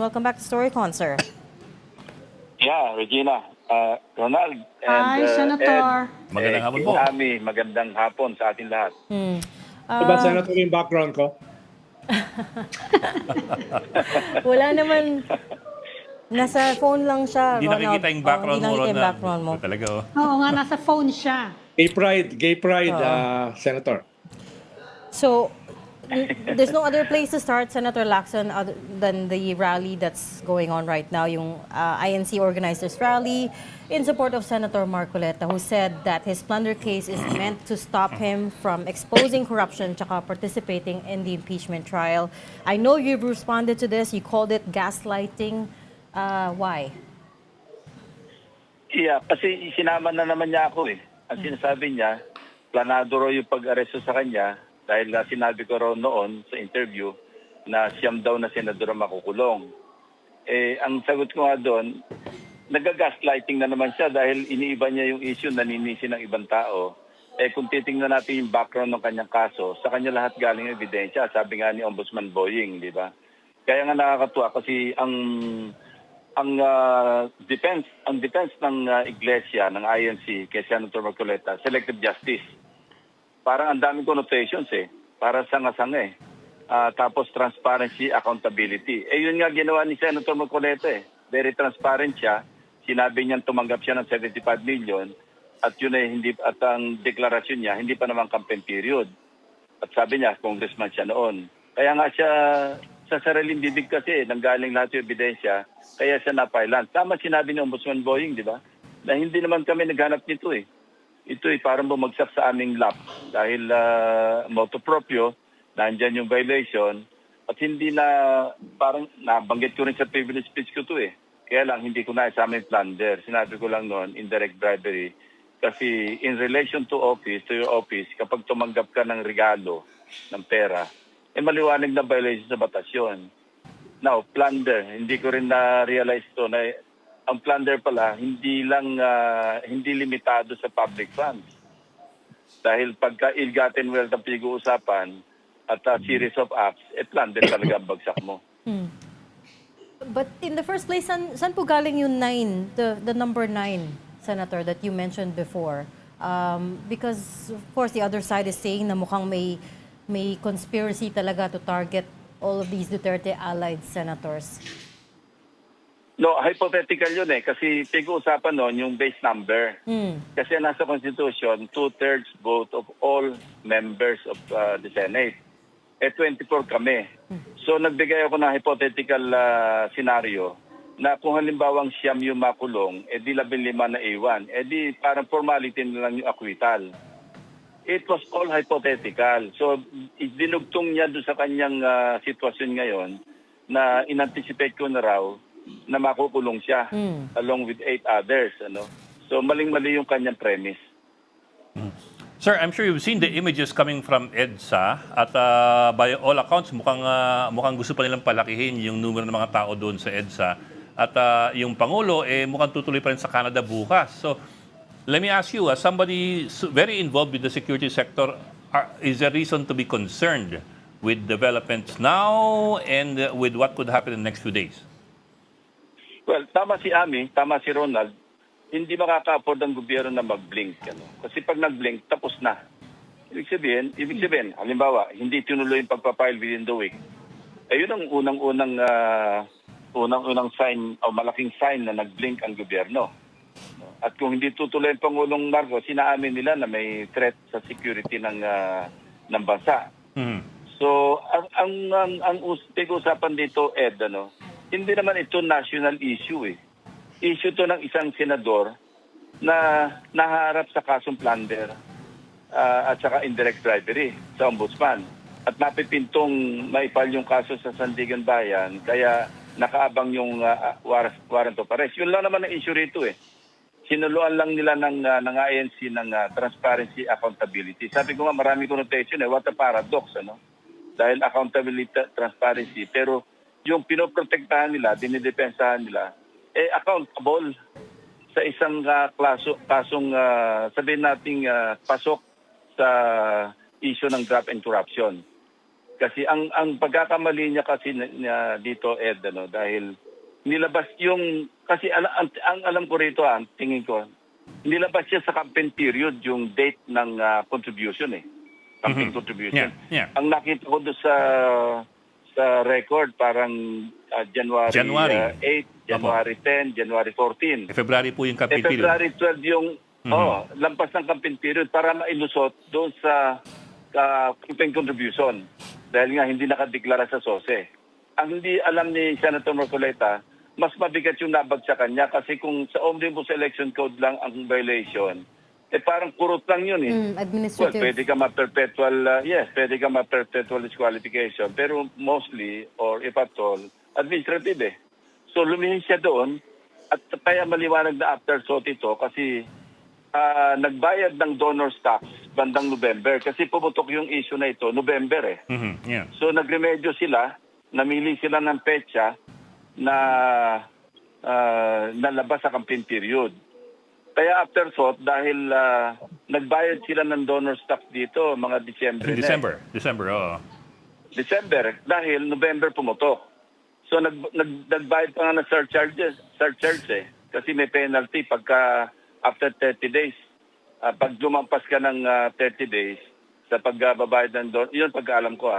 Welcome back to StoryCon, sir. Yeah, Regina, Ronald, and Hi, Senator. Magandang hapon King po. Ami, magandang hapon sa ating lahat. Diba, Senator, yung background ko? Wala naman. Nasa phone lang siya, Hindi Ronald. nakikita yung background hindi mo, nakikita yung Ronald. background mo. Talaga, oh. Oo nga, nasa phone siya. Gay pride, Senator. So, there's no other place to start, Senator Lacson, other than the rally that's going on right now, yung INC organized this rally in support of Senator Marcoleta, who said that his plunder case is meant to stop him from exposing corruption tsaka participating in the impeachment trial. I know you've responded to this. You called it gaslighting. Why? Yeah, kasi sinama na naman niya ako eh. Ang sinasabi niya, planado raw yung pag-aresto sa kanya dahil sinabi ko raw noon sa interview na siyam daw na senador ang makukulong. Ang sagot ko nga doon, nag-gaslighting na naman siya dahil iniiba niya yung issue, naninisi ng ibang tao. Kung titingnan natin yung background ng kanyang kaso, sa kanya lahat galing ang ebidensya. Sabi nga ni Ombudsman Boying, di ba? Kaya nga nakakatuwa kasi ang defense ng iglesia, ng INC, kay Senator Marcoleta, selective justice. Parang ang daming connotations eh. Para sanga-sanga eh. Tapos transparency, accountability. Yun nga ginawa ni Senator Marcoleta eh. Very transparent siya. Sinabi niya tumanggap siya ng 75 million at yun ay hindi, at ang deklarasyon niya, hindi pa naman campaign period. At sabi niya, congressman siya noon. Kaya nga siya sa sariling bibig kasi, nanggaling lahat yung ebidensya, kaya siya napailan. Tama sinabi ni Ombudsman Boying, di ba? Na hindi naman kami naghanap nito eh. Ito ay parang bumagsak sa aming lap dahil motu proprio, nandyan yung violation at hindi na, parang nabanggit ko rin sa privilege speech ko to eh. Kaya lang hindi ko na isama yung plunder. Sinabi ko lang noon, indirect bribery. Kasi in relation to your office, kapag tumanggap ka ng regalo, ng pera, maliwanag na violation sa batas yun. Now, plunder, hindi ko rin na-realize to na ang plunder pala, hindi limitado sa public funds. Dahil pagka ill-gotten wealth ang pinag-uusapan at a series of acts, plunder talaga ang bagsak mo. But in the first place, saan po galing yung 9, the number 9, Senator, that you mentioned before? Because, of course, the other side is saying na mukhang may conspiracy talaga to target all of these Duterte allied senators. No, hypothetical yun eh. Kasi pinag-uusapan nun yung base number. Kasi nasa Constitution, 2/3 vote of all members of the Senate. 24 kami. So nagbigay ako ng hypothetical scenario na kung halimbawang siyam yung makulong, di 15 na iwan. Di parang formality na lang yung acquittal. It was all hypothetical. So dinugtong niya doon sa kanyang sitwasyon ngayon na inanticipate ko na raw na makukulong siya along with 8 others. So maling-mali yung kanyang premise. Sir, I'm sure you've seen the images coming from EDSA at by all accounts, mukhang gusto pa nilang palakihin yung numero ng mga tao doon sa EDSA. At yung Pangulo, mukhang tutuloy pa rin sa Canada bukas. So, let me ask you, as somebody very involved with the security sector, is there reason to be concerned with developments now and with what could happen in the next few days? Well, tama si Ami, tama si Ronald, hindi makaka-afford ang gobyerno na mag-blink. Kasi pag nag-blink, tapos na. Ibig sabihin, halimbawa, hindi tinuloy yung pagpapile within the week. Yun ang unang sign o malaking sign na nag-blink ang gobyerno. At kung hindi tutuloy ang Pangulong Marcos, sinaamin nila na may threat sa security ng bansa. So, ang pag-usapan dito, Ed, hindi naman ito national issue eh. Issue to ng isang senador na naharap sa kasong plunder at saka indirect bribery sa ombudsman. At napipintong maipal yung kaso sa Sandigan Bayan, kaya nakaabang yung warrant of arrest. Yun lang naman ang issue rito eh. Sinuluan lang nila ng INC ng transparency, accountability. Sabi ko nga marami connotation eh. What a paradox, Dahil accountability, transparency. Pero yung pinoprotektahan nila, dinidepensahan nila, accountable sa isang kasong sabihin nating pasok sa issue ng graft and corruption. Kasi ang pagkakamali niya kasi dito, Ed, dahil nilabas yung, kasi ang alam ko rito, tingin ko, nilabas siya sa campaign period yung date ng contribution campaign contribution. Yeah. Ang nakita ko doon sa record, parang January, January. 8, January 10, January 14. February po yung campaign period. February 12 yung lampas ng campaign period para mailusot doon sa campaign contribution dahil nga hindi nakadeklara sa SOSE. Ang hindi alam ni Senator Marcoleta, mas mabigat yung nabagsakan niya kasi kung sa Omnibus Election Code lang ang violation, parang kurot lang yun Well, Administrative. pwede ka pwede ka ma-perpetual disqualification, pero mostly, or if at all, administrative So lumihis siya doon at kaya maliwanag na aftershock ito kasi nagbayad ng donor's tax bandang November kasi pumutok yung issue na ito, November Yeah. So nagremedyo sila, namili sila ng petsa na nalabas sa campaign period. Kaya aftershock dahil nagbayad sila ng donor's tax dito mga December. December, oo. December dahil November pumutok. So nagbayad pa nga ng surcharge kasi may penalty pagka after 30 days. Pag lumampas ka ng 30 days sa pagbabayad ng yun pagkaalam ko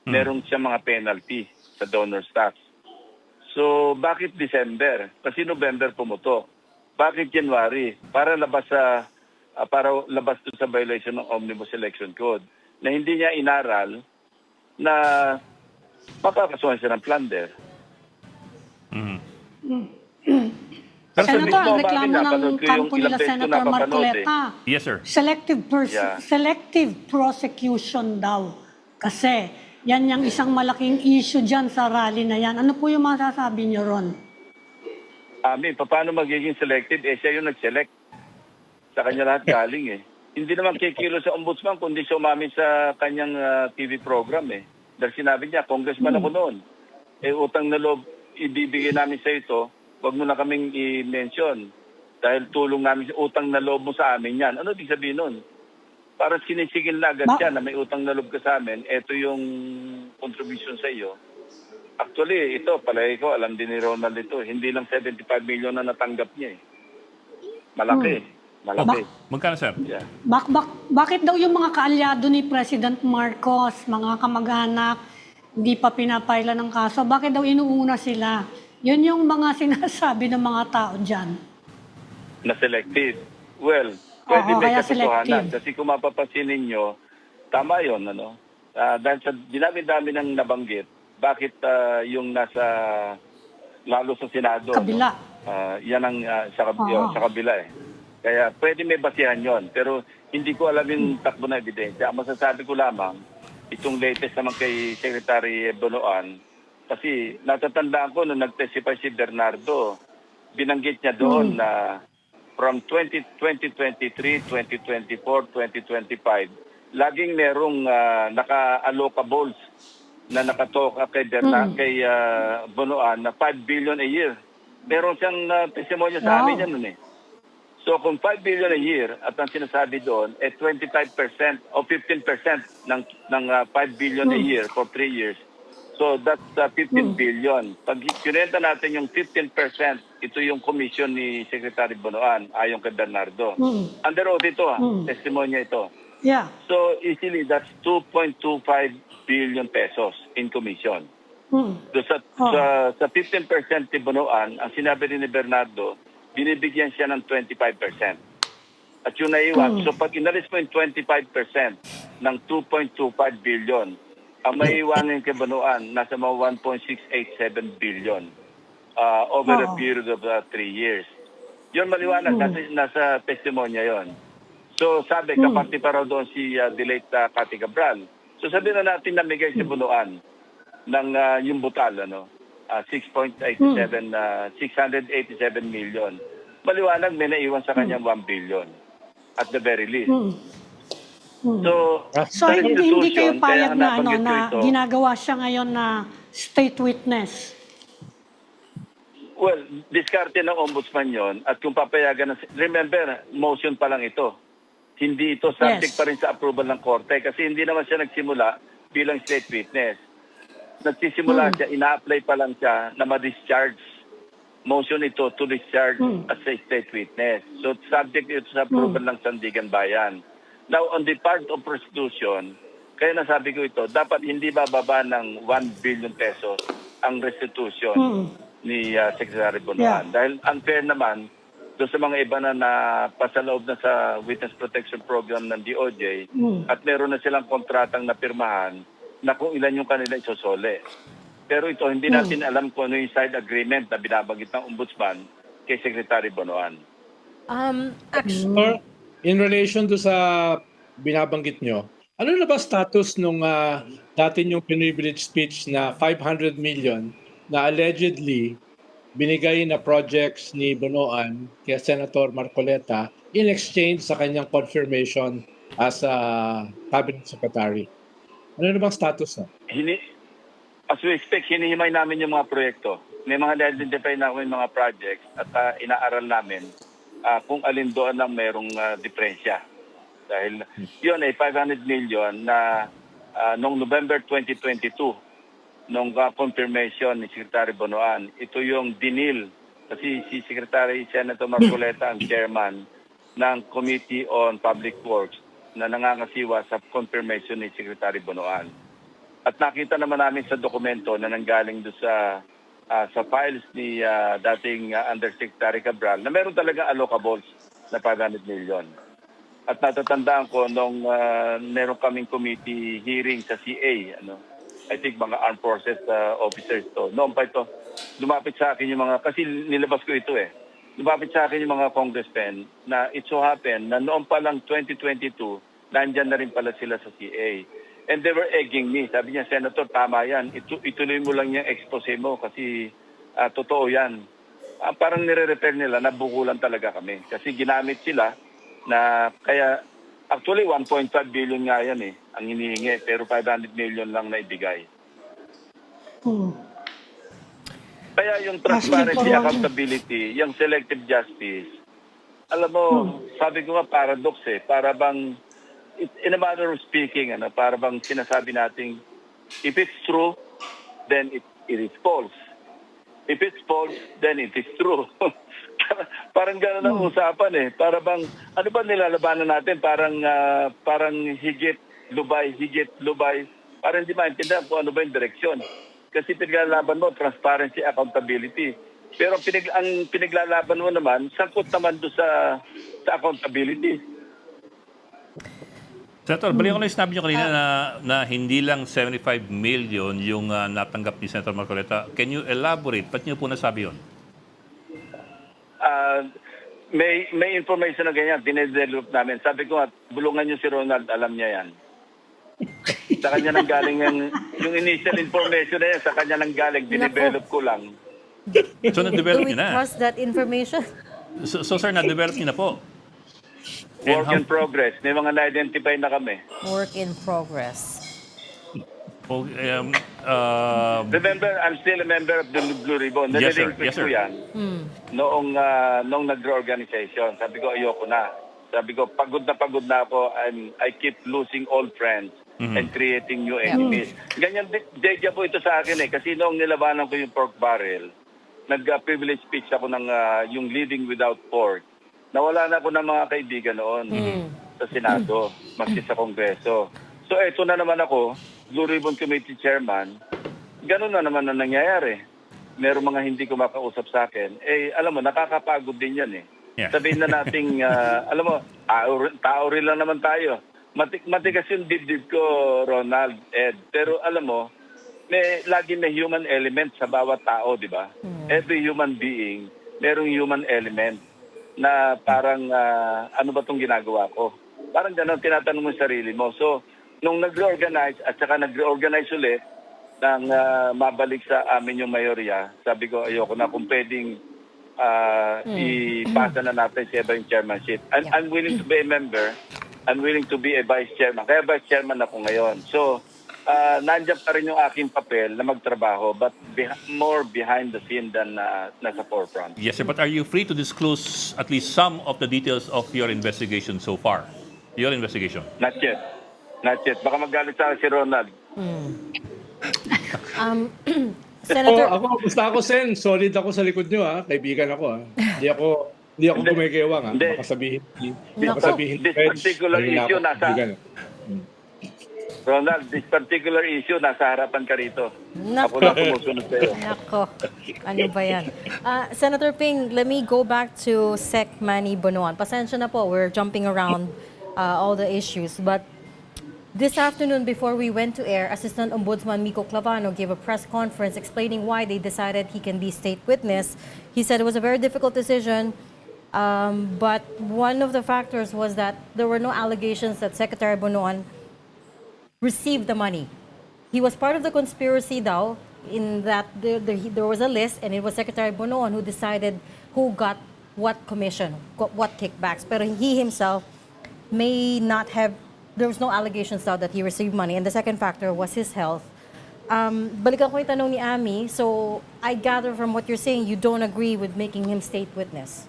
meron siya mga penalty sa donor's tax. So bakit December? Kasi November pumutok. Bakit January? Para labas doon sa violation ng Omnibus Election Code na hindi niya inaral na makakasuhan siya ng plunder. Senator, ang mismo, reklamo Bobby, napanood ng ko yung kampo nila ilang beses ko Senator napapanood Marcoleta. Yes, sir. Selective prosecution daw. Kasi yan yung isang malaking issue dyan sa rally na yan. Ano po yung masasabi niyo ron? Paano magiging selective? Siya yung nag-select. Sa kanya lahat galing Hindi naman kikilo sa ombudsman kundi siya umamin sa kanyang TV program Dahil sinabi niya, congressman ako noon. Utang na loob, ibibigay namin sa ito, wag mo na kaming i-mention. Dahil tulong namin, utang na loob mo sa amin yan. Ano ibig sabihin nun? Parang sinisigil na agad siya na may utang na loob ka sa amin, ito yung contribution sa iyo. Actually, ito, palagi ko, alam din ni Ronald ito, hindi lang 75 million na natanggap niya Malaki. Magkano, sir? Yeah. Bakit daw yung mga kaalyado ni President Marcos, mga kamag-anak, hindi pa pinapaila ng kaso, bakit daw inuuna sila? Yun yung mga sinasabi ng mga tao dyan. Na selective. Well, pwede may kaya katotohanan. selective. Kasi kung mapapansin ninyo, tama yun, dahil sa dinami-dami ng nabanggit, bakit yung nasa, lalo sa Senado, Kabila. yan ang sa kabila Kaya pwede may basihan yon, pero hindi ko alam yung takbo na ebidensya. Ang masasabi ko lamang, itong latest naman kay Secretary Bonoan, kasi natatandaan ko nung nag-testify si Bernardo, binanggit niya doon na from 2023, 2024, 2025, laging merong naka-allocables na nakatoka kay kay Bonoan na 5 billion a year. Meron siyang testimonya sa amin yan nun So kung 5 billion a year at ang sinasabi doon 25% o 15% ng 5 billion a year for 3 years. So that's 15 billion. Pag kinenta natin yung 15%, ito yung commission ni Secretary Bonoan ayon kay Bernardo. Under oath ito testimonya ito. Yeah. So easily that's 2.25 billion pesos in commission. So sa 15% ni Bonoan, ang sinabi ni Bernardo, binibigyan siya ng 25%. At yung naiwan, so pag inalis mo yung 25% ng 2.25 billion, ang maiwanan kay Bonoan, nasa mga 1.687 billion over a period of 3 years. Yun maliwanag, nasa testimonya yon. So sabi, kapati pa raw doon si the late Cathy Cabral. So sabi na natin namigay si Bonoan ng yung butal, 687 million. Maliwanag, may naiwan sa kanyang 1 billion at the very least. So hindi kayo payag na ito, ginagawa siya ngayon na state witness? Well, diskarte ng ombudsman yon at kung papayagan remember, motion pa lang ito. Hindi ito subject pa rin sa approval ng korte kasi hindi naman siya nagsimula bilang state witness. Nagsisimula siya, ina-apply pa lang siya na ma-discharge. Motion ito to discharge as a state witness. So subject ito sa approval ng Sandigan Bayan. Now, on the part of prostitution, kaya nasabi ko ito, dapat hindi bababa ng 1 billion pesos ang restitution ni Secretary Bonoan. Dahil unfair naman doon sa mga iba na napasaloob na sa Witness Protection Program ng DOJ at meron na silang kontratang napirmahan na kung ilan yung kanila isosole. Pero ito, hindi natin alam kung ano yung side agreement na binabanggit ng Ombudsman kay Secretary Bonoan. Actually, Or, in relation to sa binabanggit nyo, ano na ba status nung dati yung privilege speech na 500 million na allegedly binigay na projects ni Bonoan kay Senator Marcoleta in exchange sa kanyang confirmation as a cabinet secretary? Ano na bang status na? As we expect, hinihimay namin yung mga proyekto. May mga na-identify na yung mga projects at inaaral namin kung alin doon ang merong diferensya. Dahil yun ay 500 million na noong November 2022, nung confirmation ni Secretary Bonoan, ito yung dinil. Kasi si Secretary Senator Marcoleta ang chairman ng Committee on Public Works na nangangasiwa sa confirmation ni Secretary Bonoan. At nakita naman namin sa dokumento na nanggaling doon sa files ni dating Undersecretary Cabral na meron talaga allocables na 500 million. At natatandaan ko nung meron kaming committee hearing sa CA, I think mga armed forces officers to. Noon pa ito, lumapit sa akin yung mga, kasi nilabas ko ito lumapit sa akin yung mga congressmen na it so happen na noon pa lang 2022, nandyan na rin pala sila sa CA. And they were egging me. Sabi niya, Senator, tama yan. Ituloy mo lang yung expose mo kasi totoo yan. Parang nire-refer nila na bukulan talaga kami. Kasi ginamit sila na kaya actually 1.5 billion nga yan ang hinihingi pero 500 million lang na ibigay. Kaya yung transparency, accountability, yung selective justice, alam mo, sabi ko nga paradox para bang, in a matter of speaking, para bang sinasabi nating, if it's true, then it is false. If it's false, then it is true. Parang gano'n ang usapan Para bang, ano ba nilalabanan natin? Parang higit, lubay. Parang hindi maintindihan kung ano ba yung direksyon. Kasi pinaglalaban mo, transparency, accountability. Pero ang pinaglalaban mo naman, sangkot naman doon sa accountability. Senator, balikan ko lang yung sinabi nyo kanina na hindi lang 75 million yung natanggap ni Senator Marcoleta. Can you elaborate? Ba't nyo po nasabi yun? May information na ganyan, dinedevelop namin. Sabi ko, bulungan nyo si Ronald, alam niya yan. Sa kanya nang galing yung initial information na yan, sa kanya nang galing, dinevelop ko lang. So, na-develop do we nyo na? trust that information? So sir, na-develop nyo na po? Work in progress. May mga na-identify na kami. Work in progress. Remember, I'm still a member of the Blue Ribbon. Yes, sir. Nalilinkwit Yes, sir. ko yan noong nag-reorganization. Sabi ko, ayoko na. Sabi ko, pagod na ako. I keep losing old friends and creating new enemies. Ganyan, deja po ito sa akin Kasi noong nilabanan ko yung pork barrel, nag-privilege speech ako ng yung leading without pork. Nawala na ako ng mga kaibigan noon sa Senado, magsi sa Kongreso. So eto na naman ako, Blue Ribbon Committee Chairman, ganun na naman ang nangyayari. Meron mga hindi ko makausap sa akin. Alam mo, nakakapagod din yan Yeah. Sabihin na nating, alam mo, tao rin lang naman tayo. Matigas yung dibdib ko, Ronald, Ed. Pero alam mo, lagi may human element sa bawat tao, di ba? Every human being, merong human element na parang, ano ba itong ginagawa ko? Parang gano'n, tinatanong mo yung sarili mo. So, nung nag-reorganize at saka nag-reorganize ulit nang mabalik sa amin yung mayorya, sabi ko, ayoko na kung pwedeng ipasa na natin sa iba yung chairmanship. I'm willing to be a member. I'm willing to be a vice chairman. Kaya vice chairman ako ngayon. So, nandiyan pa rin yung aking papel na magtrabaho but more behind the scene than nasa forefront. Yes, sir. But are you free to disclose at least some of the details of your investigation so far? Your investigation? Not yet. Baka magalit sa akin si Ronald. Senator, Ako, basta ako, Sen, solid ako sa likod nyo, ha? Kaibigan ako, ha? Hindi ako Hindi. gumagewang, ha? Hindi. Baka sabihin, This particular issue Ronald, this particular issue, nasa harapan ka rito. Ako nako, na sumusunod sa'yo. nako, ano ba yan? Senator Ping, let me go back to Sec Manny Bonoan. Pasensya na po, we're jumping around all the issues, but this afternoon, before we went to air, Assistant Ombudsman Miko Clavano gave a press conference explaining why they decided he can be state witness. He said it was a very difficult decision, but one of the factors was that there were no allegations that Secretary Bonoan received the money. He was part of the conspiracy, though, in that there was a list, and it was Secretary Bonoan who decided who got what commission, what kickbacks. But he himself may not have. There was no allegations though that he received money. And the second factor was his health. Balikan ko yung tanong ni Ami. So, I gather from what you're saying, you don't agree with making him state witness.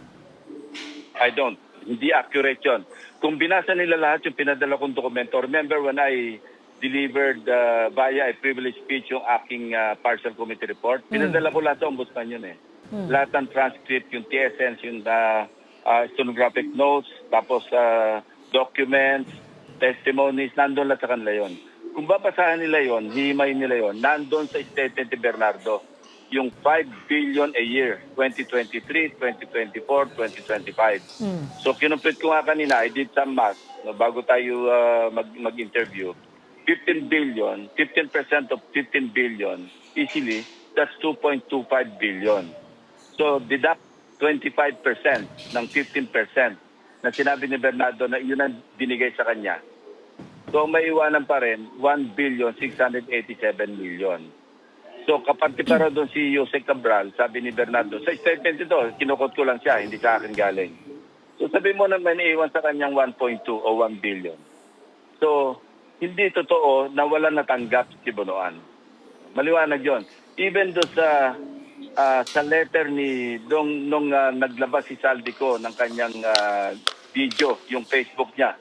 I don't. Hindi accurate yun. Kung binasa nila lahat yung pinadala kong dokumento, remember when I delivered via a privileged speech yung aking partial committee report, pinadala ko lahat sa ombudsman yun eh. Lahat ng transcript, yung TSNs, yung stenographic notes, tapos documents, testimonies, nandun lahat sa kanila yun. Kung babasahan nila yun, hihimay nila yun, nandun sa statement ni Bernardo, yung 5 billion a year, 2023, 2024, 2025. So kinumpit ko nga kanina, I did some math, no, bago tayo mag-interview. 15 billion, 15% of 15 billion, easily, that's 2.25 billion. So deduct 25% ng 15% na sinabi ni Bernardo na yun ang binigay sa kanya. So may iwanan pa rin 1,687 million. So kapante para doon si Jose Cabral, sabi ni Bernardo, sa statement ito, kinukot ko lang siya, hindi sa akin galing. So sabi mo naman iiwan sa kanyang 1.2 o 1 billion. So hindi totoo na wala natanggap si Bonoan. Maliwanag yon. Even doon sa letter ni nung naglabas si Saldico ng kanyang video, yung Facebook niya,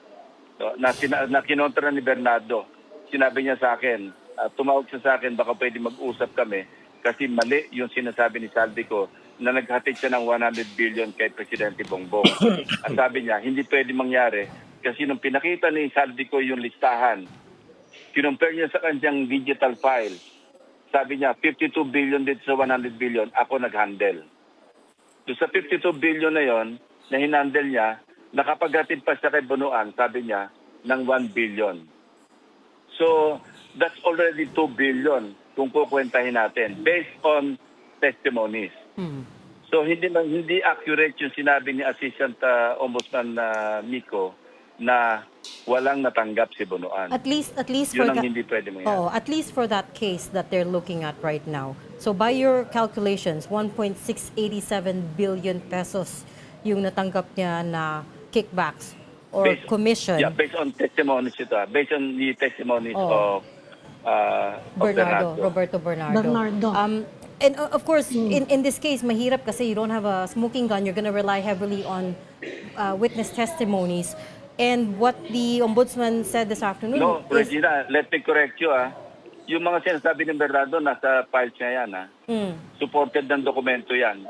na kinontra ni Bernardo. Sinabi niya sa akin, tumawag siya sa akin, baka pwede mag-usap kami kasi mali yung sinasabi ni Saldico na naghatid siya ng 100 billion kay Presidente Bongbong. At sabi niya, hindi pwede mangyari kasi nung pinakita ni Saldico yung listahan, kinumpare niya sa kanyang digital file, sabi niya, 52 billion dito sa 100 billion, ako nag-handle. Doon sa 52 billion na yon, na hinandle niya, nakapaghatid pa siya kay Bonoan, sabi niya, ng 1 billion. So, that's already 2 billion kung kukwentahin natin based on testimonies. So, hindi accurate yung sinabi ni Assistant Ombudsman Miko na walang natanggap si Bonoan. At least Yun ang hindi pwede mangyari. at least for that case that they're looking at right now. So by your calculations, 1.687 billion pesos yung natanggap niya na kickbacks or commission. Yeah, based on testimonies ito. Based on the testimonies of Roberto Bernardo. And of course, in this case, mahirap kasi you don't have a smoking gun. You're gonna rely heavily on witness testimonies. And what the ombudsman said this afternoon No, is... Regina, let me correct you. Yung mga sinasabi ni Bernardo, nasa files niya yan. Supported ng dokumento yan.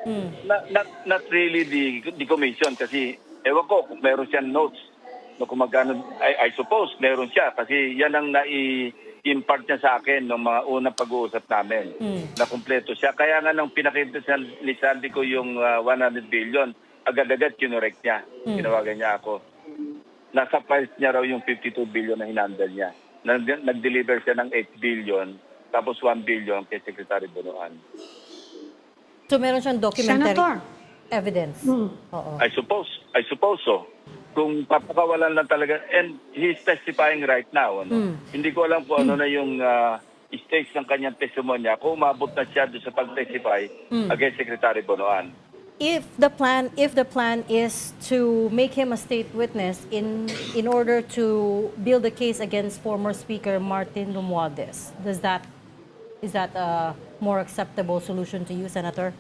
Not really the commission kasi ewan ko kung meron siyang notes. No, kung magkano, I suppose meron siya kasi yan ang impart niya sa akin ng mga unang pag-uusap namin na kumpleto siya. Kaya nga nung pinakita ni Sandy ko yung 100 billion, agad-agad kinorek niya. Tinawagan niya ako. Nasa files niya raw yung 52 billion na hinandal niya. Nag-deliver siya ng 8 billion, tapos 1 billion kay Secretary Bonoan. So meron siyang documentary Senator. evidence. Oo. I suppose so. Kung papakawalan lang talaga, and he's testifying right now. Hindi ko alam kung ano na yung stage ng kanyang testimonya, kung umabot na siya doon sa pag-testify against Secretary Bonoan. If the plan is to make him a state witness in order to build a case against former Speaker Martin Romualdez, is that a more acceptable solution to you, Senator?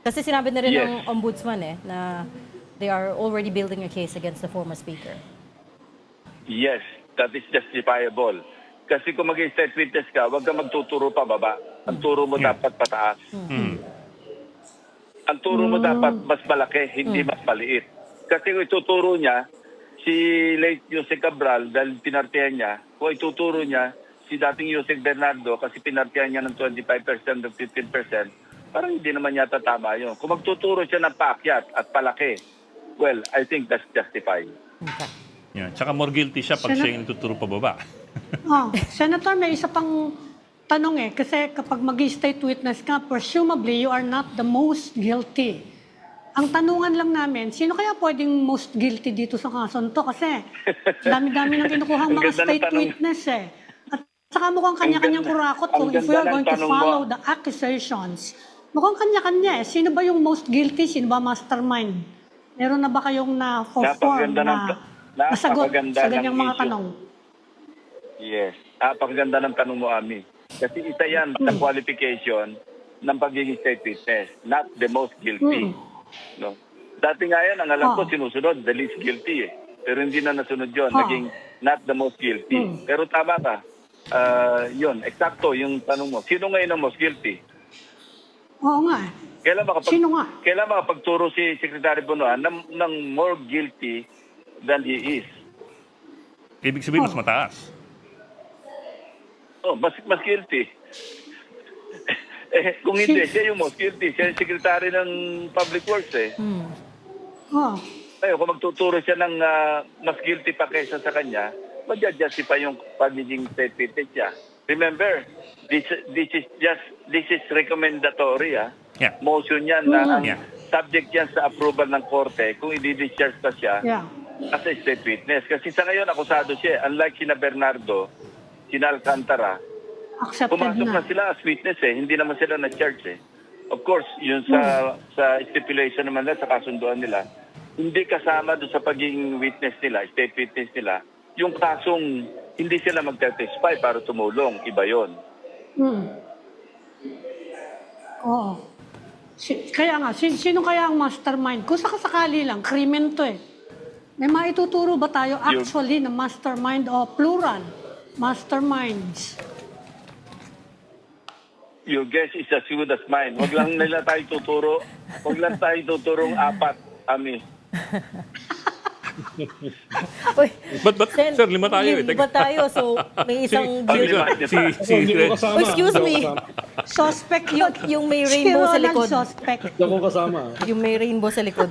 Kasi sinabi na rin ng ombudsman na they are already building a case against the former Speaker. Yes, that is justifiable. Kasi kung maging state witness ka, huwag ka magtuturo pa baba. Ang turo mo dapat pataas. Ang turo mo dapat mas malaki, hindi mas maliit. Kasi kung ituturo niya, si late Jose Cabral, dahil pinartihan niya, kung ituturo niya, si dating Jose Bernardo, kasi pinartihan niya ng 25% o 15%, parang hindi naman yata tama yun. Kung magtuturo siya ng paakyat at palaki, well, I think that's justified. Okay. Yeah. Tsaka more guilty siya pag siya yung tuturo pababa. Senator, may isa pang tanong kasi kapag mag-state witness ka, presumably you are not the most guilty. Ang tanungan lang namin, sino kaya pwedeng most guilty dito sa kaso to? Kasi dami-dami nang kinukuhang Ang mga ganda ng state tanong. witness At saka mukhang kanya-kanyang kurakot kung ang if we are ganda ng going to tanong follow mo. the accusations. Mukhang kanya-kanya Sino ba yung most guilty? Sino ba mastermind? Meron na ba kayong na-form na sagot sa ganyang mga issue. tanong? Yes. Napakaganda ng tanong mo, Ami. Kasi isa yan sa qualification ng pagiging state witness, not the most guilty. No? Dati nga yan, ang alam ko, sinusunod, the least guilty Pero hindi na nasunod yun. Naging not the most guilty. Pero tama ka. Yun, eksakto yung tanong mo. Sino ngayon ang most guilty? Oo nga. Sino nga? Kailan makapagturo si Secretary Bonoan ng more guilty than he is? Ibig sabihin, mas mataas. Oh, mas guilty. Kung hindi, siya yung most guilty. Siya yung Secretary ng Public Works Ngayon, kung magtuturo siya ng mas guilty pa kaysa sa kanya, mag-justify yung pagiging state witness niya. Remember, this is recommendatory Yeah. Motion yan na ang Yeah. subject yan sa approval ng korte kung i-discharge pa siya as a state witness. Kasi sa ngayon, akusado siya. Unlike sina Bernardo, sina Alcantara, Accepted pumasok na sila as witness Hindi naman sila na-charge Of course, yun sa stipulation naman nila, sa kasunduan nila, hindi kasama doon sa pagiging witness nila, state witness nila, yung kasong hindi sila mag-testify para tumulong. Iba yon. Oo. Kaya nga, sino kaya ang mastermind? Kung sakasakali lang, krimen to May maituturo ba tayo actually na mastermind o plural? Masterminds. Your guess is as good as mine. Huwag lang nila tayo tuturo. Huwag lang tayo tuturong 4, Ami. Uy, But sir, 5 tayo Lima tayo, so may isang... Hindi ko kasama. Excuse me. Suspect yung may rainbow sa likod. Suspect. Hindi ko kasama. Yung may rainbow sa likod.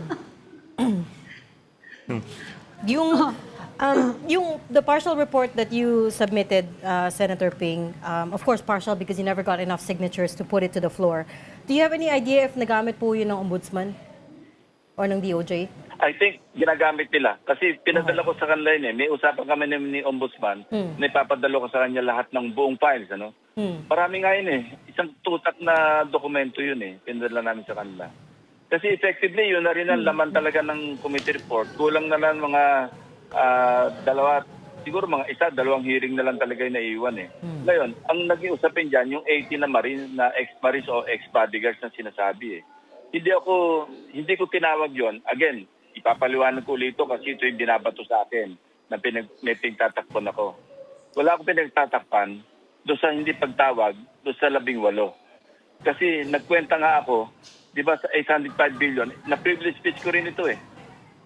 yung the partial report that you submitted, Senator Ping, of course partial because you never got enough signatures to put it to the floor. Do you have any idea if nagamit po yun ng ombudsman or ng DOJ? I think ginagamit nila. Kasi pinadala ko sa kanila yun May usapan kami ni Ombudsman na ipapadala ko sa kanya lahat ng buong files. Marami nga yun Isang tutak na dokumento yun Pinadala namin sa kanila. Kasi effectively, yun na rin ang laman talaga ng committee report. Kulang na lang mga siguro mga 2 hearing na lang talaga yung naiiwan Ngayon, ang naging usapin dyan, yung 80 na marine, na ex-maris o ex-bodyguards na sinasabi Hindi ko tinawag yon. Again, ipapaliwanag ko ulit kasi ito yung binabato sa akin na may pinagtatakpan ako. Wala akong pinagtatakpan doon sa hindi pagtawag, doon sa 18. Kasi nagkwenta nga ako, di ba sa 805 billion, na-privilege speech ko rin ito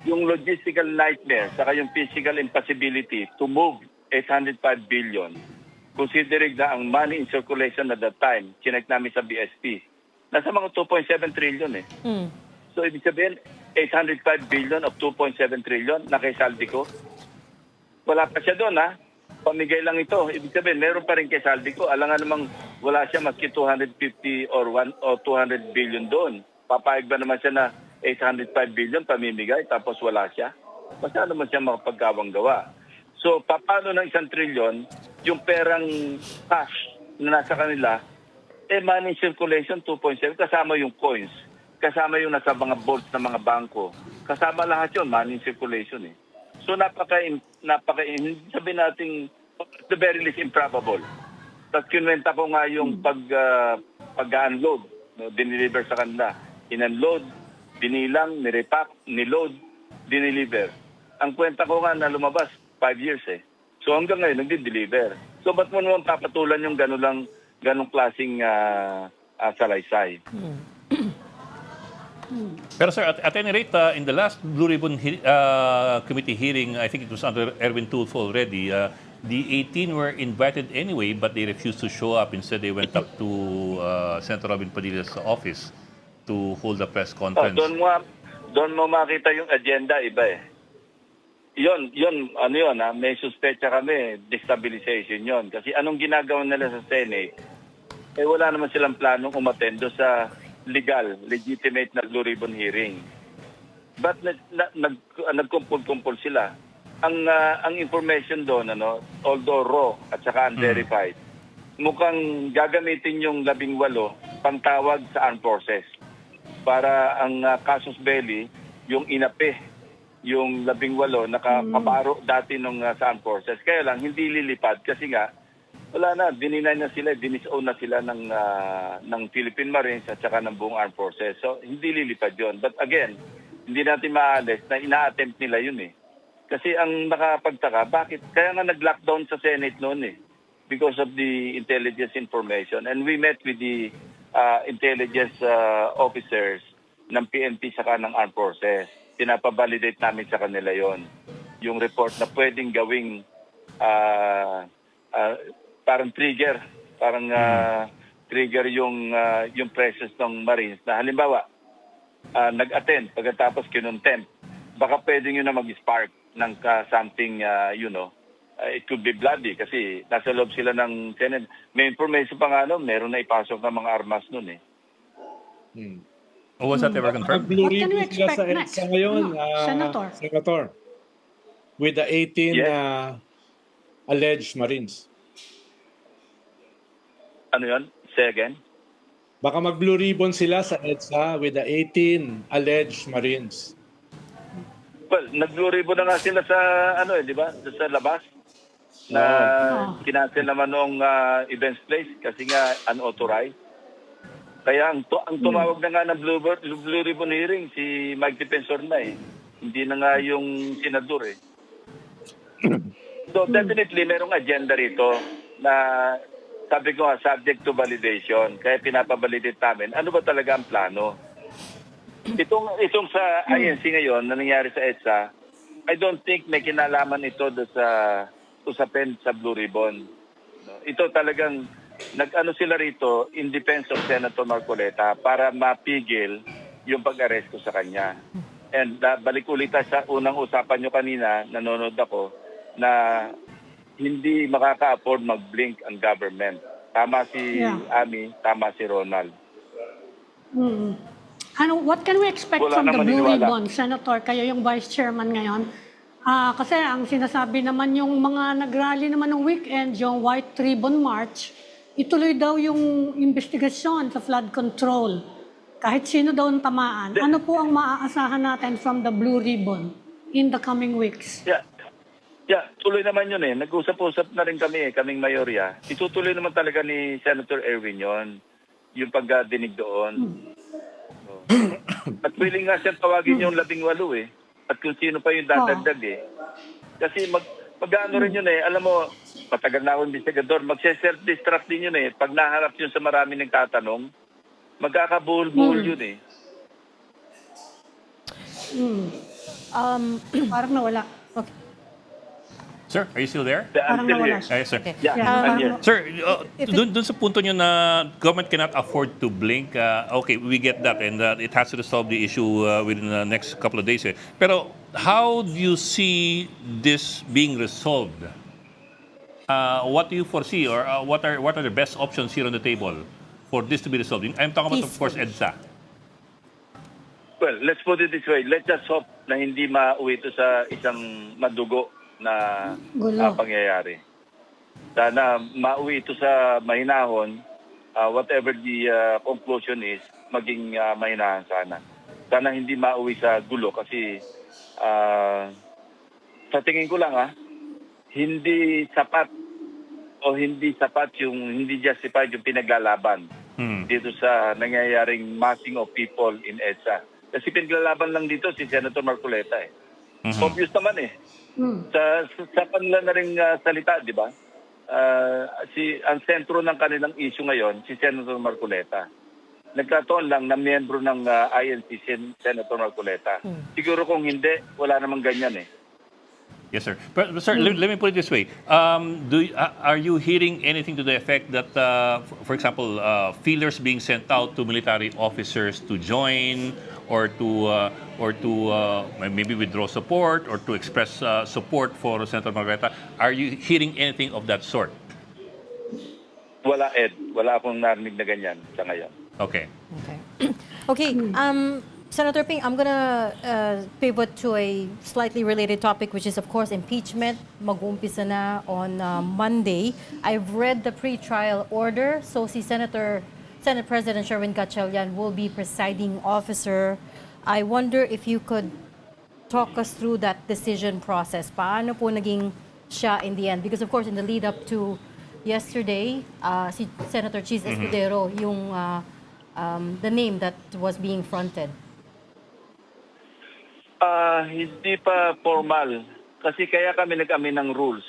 Yung logistical nightmare, saka yung physical impossibility to move 805 billion, considering na ang money in circulation at that time, chinek namin sa BSP, nasa mga 2.7 trillion So, ibig sabihin, 805 billion of 2.7 trillion na kay Saldico. Wala pa siya doon, Pamigay lang ito. Ibig sabihin, meron pa rin kay Saldico. Alangan namang wala siya maski 250 or 200 billion doon. Papayag ba naman siya na 805 billion pamimigay tapos wala siya? Masyado naman siya makapagkawang gawa. So, paano ng 1 trillion, yung perang cash na nasa kanila, money circulation 2.7, kasama yung coins. Kasama yung nasa mga vaults ng mga bangko. Kasama lahat yun, money circulation So sabi natin, at the very least improbable. Tapos kinwenta ko nga yung pag-unload, diniliver sa kanila. In-unload, binilang, nirepack, niload, diniliver. Ang kwenta ko nga na lumabas, 5 years So hanggang ngayon, nagdi-deliver. So ba't mo naman papatulan yung ganong klaseng salaysay? Pero sir, at any rate, in the last Blue Ribbon Committee hearing, I think it was under Erwin Tulfo already, the 18 were invited anyway, but they refused to show up. Instead, they went up to Senator Robin Padilla's office to hold a press conference. Doon mo makita yung agenda, iba eh. Yun, may suspecha kami, destabilization yon. Kasi anong ginagawa nila sa Senate, wala naman silang planong umatendo sa legitimate na Blue Ribbon hearing. But nagkumpul-kumpul sila. Ang information doon, although raw at saka unverified, mukhang gagamitin yung 18 pangtawag sa armed forces. Para ang casus belli, yung inape, yung 18 nakapabaro dati nung sa armed forces. Kaya lang, hindi lilipad kasi nga, wala na, dininay na sila, dinisown na sila ng Philippine Marines at saka ng buong armed forces. So, hindi lilipad yon. But again, hindi natin maalis na ina-attempt nila yun eh. Kasi ang nakapagtaka, bakit? Kaya nga nag-lockdown sa Senate noon eh. Because of the intelligence information. And we met with the intelligence officers ng PNP saka ng armed forces. Pinapabalidate namin sa kanila yon. Yung report na pwedeng gawing parang trigger, trigger yung presence ng Marines na halimbawa nag-attend pagkatapos kinontempt, baka pwedeng yun na mag-spark ng something it could be bloody kasi nasa loob sila ng Senate. May information pa nga meron na ipasok ng mga armas nun eh. Was that ever confirmed? Blue What can we Ribbon sila expect sa next? EDSA ngayon, Senator? with the 18 Yes. Alleged Marines. Ano yun? Say again? Baka mag-Blue Ribbon sila sa EDSA with the 18 alleged Marines. Well, nag-Blue Ribbon na nga sila sa di ba? Sa labas na kinancel naman noong events place kasi nga unauthorized. Kaya ang tumawag na nga ng Blue Ribbon hearing si Mike Defensor na eh. Hindi na nga yung senador eh. So definitely merong agenda rito na sabi ko nga subject to validation. Kaya pinapabalidate namin ano ba talaga ang plano. Itong sa INC ngayon na nangyari sa EDSA, I don't think may kinalaman ito sa usapin sa Blue Ribbon. Ito talagang nag-ano sila rito in defense of Senator Marcoleta para mapigil yung pag-aresto sa kanya. And balik ulit sa unang usapan nyo kanina, nanonood ako, na hindi makaka-afford mag-blink ang government. Tama si Ami, tama si Ronald. What can we expect Wala from the naman Blue iniwala. Ribbon, Senator? Kayo yung Vice Chairman ngayon. Kasi ang sinasabi naman yung mga nag-rally naman ng weekend, yung White Ribbon March, ituloy daw yung investigasyon sa flood control. Kahit sino daw ang tamaan. Ano po ang maaasahan natin from the Blue Ribbon in the coming weeks? Yeah, tuloy naman yun eh. Nag-usap-usap na rin kami kaming mayorya. Itutuloy naman talaga ni Senator Erwin yon yung pagdinig doon. At willing nga siya tawagin yung 18 eh. At kung sino pa yung dadagdag eh. Kasi mag-ano rin yun eh. Alam mo, matagal na akong investigador, mag-self-destruct din yun eh. Pag naharap yun sa marami nagtatanong, magkakabuhol-buhol yun eh. Parang nawala. Sir, are you still there? Parang Until nawala here. siya. Yes, sir. Yeah, I'm here. Sir, dun sa punto nyo na government cannot afford to blink, okay, we get that and it has to resolve the issue within the next couple of days. Pero how do you see this being resolved? What do you foresee or what are the best options here on the table for this to be resolved? I'm talking about, of course, EDSA. Well, let's put it this way. Let's just hope na hindi mauwi ito sa isang madugo na Gulo. pangyayari. Sana mauwi ito sa mahinahon, whatever the conclusion is, maging mahinahan sana. Sana hindi mauwi sa gulo kasi sa tingin ko lang hindi sapat yung hindi justified yung pinaglalaban dito sa nangyayaring massing of people in EDSA. Kasi pinaglalaban lang dito si Senator Marcoleta eh. Obvious naman eh. Sa kanila na rin salita, di ba? ang sentro ng kanilang issue ngayon, si Senator Marcoleta. Nagkataon lang na miyembro ng INC si Senator Marcoleta. Siguro kung hindi, wala namang ganyan eh. Yes, sir. But, sir, let me put it this way. Are you hearing anything to the effect that, for example, feelers being sent out to military officers to join or to maybe withdraw support or to express support for Senator Margareta? Are you hearing anything of that sort? Wala, Ed. Wala akong narinig na ganyan sa ngayon. Okay. Okay. Okay. Senator Ping, I'm gonna pivot to a slightly related topic, which is, of course, impeachment. Mag-uumpisa na on Monday. I've read the pre-trial order. So si Senate President Sherwin Gatchalian will be presiding officer. I wonder if you could talk us through that decision process. Paano po naging siya in the end? Because, of course, in the lead up to yesterday, si Senator Cheese Escudero, yung the name that was being fronted. Hindi pa formal. Kasi kaya kami nag-amin ng rules.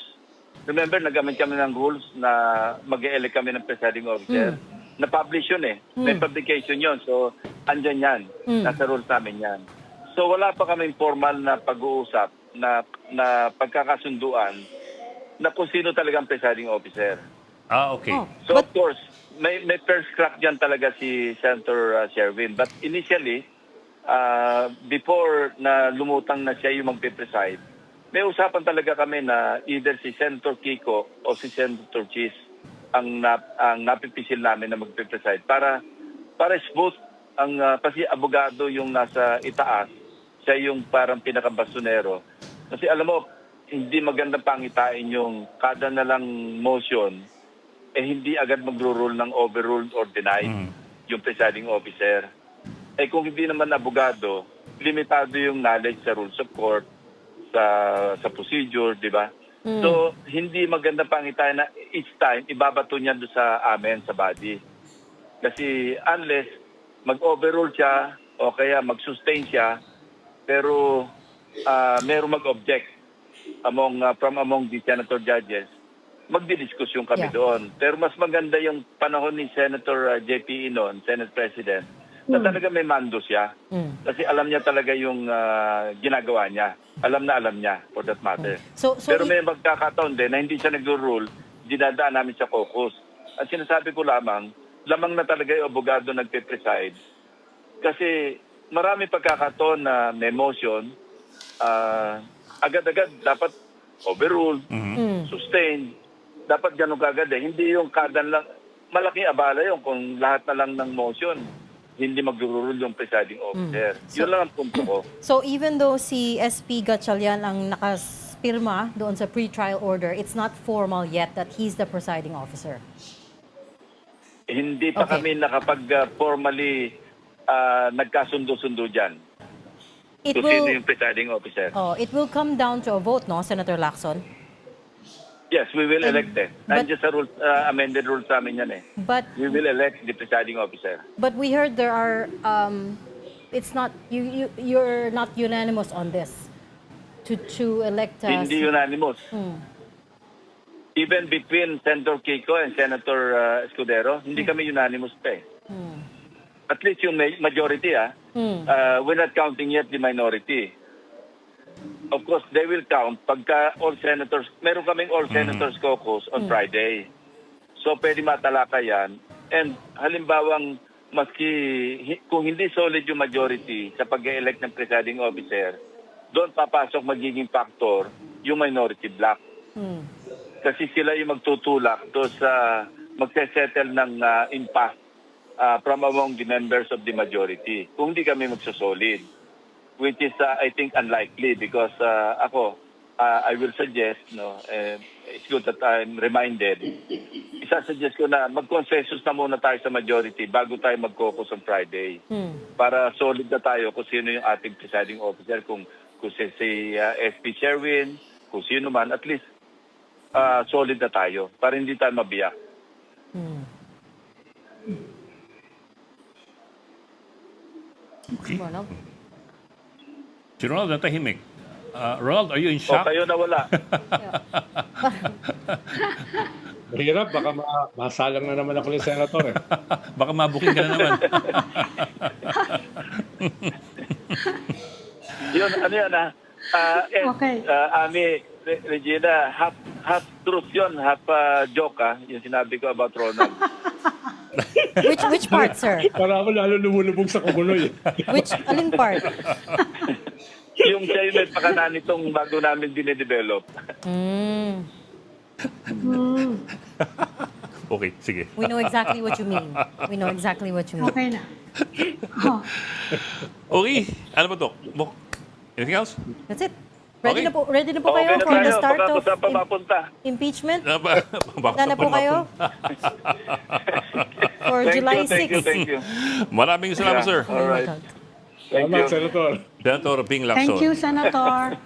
Remember, nag-amin kami ng rules na mag-e-elect kami ng presiding officer. Na-publish yun eh. May publication yun. So, andyan yan. Nasa rules namin yan. So, wala pa kaming formal na pag-uusap na pagkakasunduan na kung sino talagang presiding officer. Okay. Oh. So, of course, may first crack dyan talaga si Senator Sherwin. But initially, before na lumutang na siya yung magpe-preside, may usapan talaga kami na either si Senator Kiko o si Senator Cheese ang napipisil namin na magpe-preside para smooth ang kasi abogado yung nasa itaas, siya yung parang pinakabastonero. Kasi alam mo, hindi magandang pangitain yung kada na lang motion hindi agad magro-rule ng overruled or denied yung presiding officer. Kung hindi naman abogado, limitado yung knowledge sa rules of court, sa procedure, di ba? So, hindi maganda pangitain na each time ibabato niya doon sa amin, sa body. Kasi unless mag-overrule siya o kaya mag-sustain siya, pero meron mag-object from among the senator judges, magdidiskusyon kami doon. Pero mas maganda yung panahon ni Senator JP noon, Senate President, na talaga may mando siya. Kasi alam niya talaga yung ginagawa niya. Alam niya, for that matter. Pero may magkakataon din na hindi siya nag-rule, dinadaan namin sa caucus. At sinasabi ko lamang na talaga yung abogado nagpe-preside. Kasi marami pagkakataon na may motion, agad-agad dapat overrule, sustain, dapat ganun kagad eh. Hindi yung kadan lang, malaking abala yun kung lahat na lang ng motion, hindi mag-rule yung presiding officer. Yun lang ang punto ko. So even though si SP Gatchalian ang nakaspirma doon sa pre-trial order, it's not formal yet that he's the presiding officer? Hindi pa kami nakapag-formally nagkasundo-sundo dyan. Sino yung presiding officer. It will come down to a vote, no, Senator Lacson? Yes, we will elect them. Nandiyan sa rules, amended rules namin yan eh. But We will elect the presiding officer. we heard there are it's not you're not unanimous on this to elect Hindi unanimous. Even between Senator Kiko and Senator Escudero, hindi kami unanimous pa eh. At least yung majority we're not counting yet the minority. Of course, they will count pagka all senators, meron kaming all senators caucus on Friday. So, pwede matalaka yan. And halimbawang kung hindi solid yung majority sa pag-elect ng presiding officer, doon papasok magiging factor yung minority bloc. Kasi sila yung magtutulak doon sa magsesettle ng impasse from among the members of the majority. Kung hindi kami magsasolid. Which is, I think, unlikely because I will suggest, it's good that I'm reminded, isasuggest ko na mag-consensus na muna tayo sa majority bago tayo mag-caucus on Friday. Para solid na tayo kung sino yung ating presiding officer, kung si SP Sherwin, kung sino man, at least solid na tayo para hindi tayo mabiyak. Okay. Ronald? Si Ronald natahimik. Ronald, are you in shock? Kayo nawala. Mahirap, baka masalang na naman ako ni Senator eh. Baka mabuking ka na naman. Yun, ano yan Ed, Okay. Ami, Regina, half truth yun, half joke yung sinabi ko about Ronald. Which part, sir? Para ako lalo lumulubog sa kumuloy. Alin part? Yung siya yung nagpakanan nitong bago namin dinedevelop. Okay, sige. We know exactly what you mean. We know exactly what you mean. Okay na. Oh. Okay, ano ba to? Anything else? That's it. Ready Okay. Ready na po Okay kayo na for the tayo, start baka of saan pa mapunta. impeachment? Baka Handa na po kayo? For July 6. Thank you. Maraming salamat, Yeah. sir. All right. Thank Salamat, you. Senator. Senator Ping Lacson. Thank you, Senator.